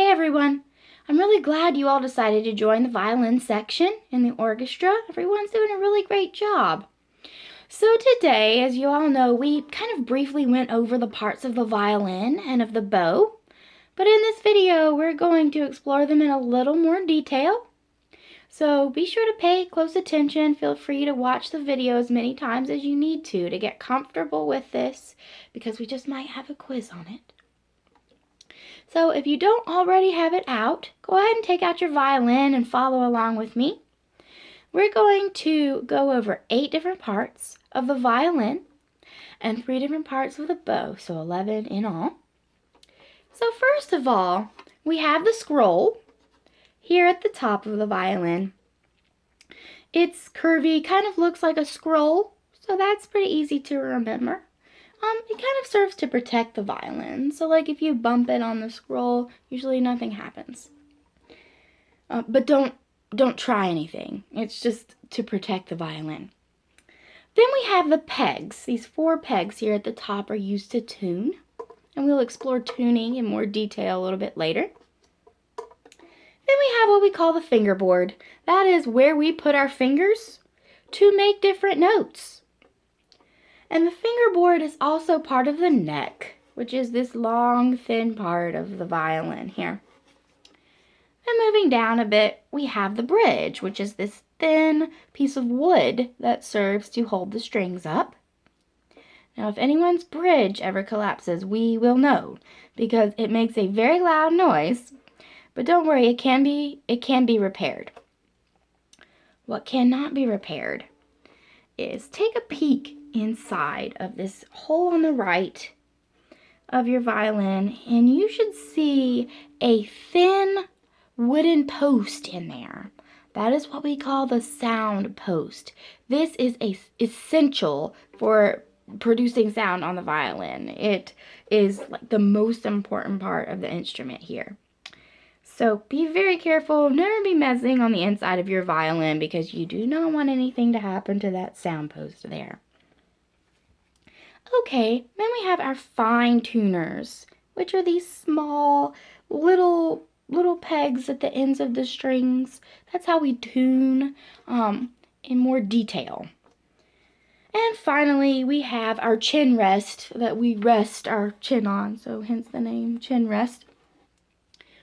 Hey everyone! I'm really glad you all decided to join the violin section in the orchestra. Everyone's doing a really great job. So today, as you all know, we kind of briefly went over the parts of the violin and of the bow. But in this video, we're going to explore them in a little more detail. So be sure to pay close attention. Feel free to watch the video as many times as you need to get comfortable with this, because we just might have a quiz on it. So if you don't already have it out, go ahead and take out your violin and follow along with me. We're going to go over 8 different parts of the violin and 3 different parts of the bow, so 11 in all. So first of all, we have the scroll here at the top of the violin. It's curvy, kind of looks like a scroll, so that's pretty easy to remember. It kind of serves to protect the violin. So like if you bump it on the scroll, usually nothing happens. But don't try anything. It's just to protect the violin. Then we have the pegs. These 4 pegs here at the top are used to tune. And we'll explore tuning in more detail a little bit later. Then we have what we call the fingerboard. That is where we put our fingers to make different notes. And the fingerboard is also part of the neck, which is this long, thin part of the violin here. And moving down a bit, we have the bridge, which is this thin piece of wood that serves to hold the strings up. Now, if anyone's bridge ever collapses, we will know, because it makes a very loud noise. But don't worry, it can be repaired. What cannot be repaired is take a peek inside of this hole on the right of your violin, and you should see a thin wooden post in there. That is what we call the sound post. This is essential for producing sound on the violin. It is like the most important part of the instrument here. So be very careful. Never be messing on the inside of your violin, because you do not want anything to happen to that sound post there. Okay, then we have our fine tuners, which are these small little pegs at the ends of the strings. That's how we tune in more detail. And finally, we have our chin rest that we rest our chin on, so hence the name chin rest.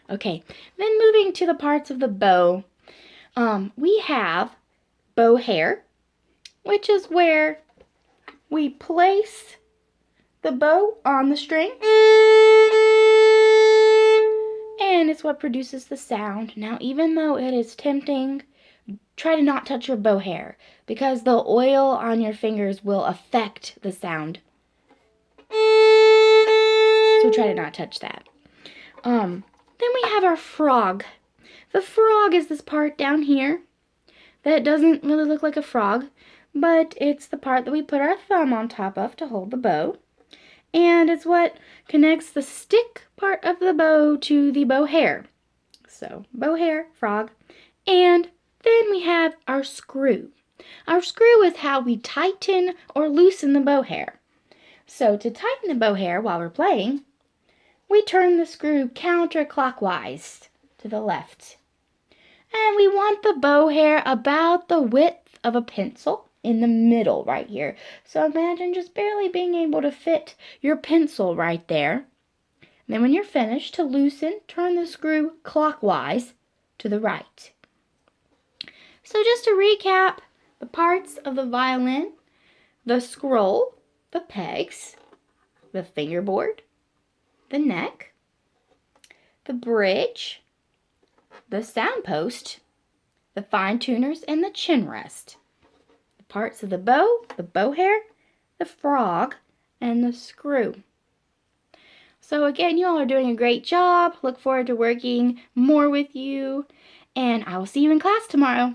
Okay, then moving to the parts of the bow, we have bow hair, which is where we place the bow on the string, and it's what produces the sound. Now, even though it is tempting, try to not touch your bow hair, because the oil on your fingers will affect the sound. So try to not touch that. Then we have our frog. The frog is this part down here that doesn't really look like a frog, but it's the part that we put our thumb on top of to hold the bow. And it's what connects the stick part of the bow to the bow hair. So, bow hair, frog. And then we have our screw. Our screw is how we tighten or loosen the bow hair. So, to tighten the bow hair while we're playing, we turn the screw counterclockwise to the left. And we want the bow hair about the width of a pencil in the middle right here. So imagine just barely being able to fit your pencil right there. And then when you're finished, to loosen, turn the screw clockwise to the right. So just to recap the parts of the violin: the scroll, the pegs, the fingerboard, the neck, the bridge, the sound post, the fine tuners, and the chin rest. The parts of the bow hair, the frog, and the screw. So again, you all are doing a great job. Look forward to working more with you, and I will see you in class tomorrow.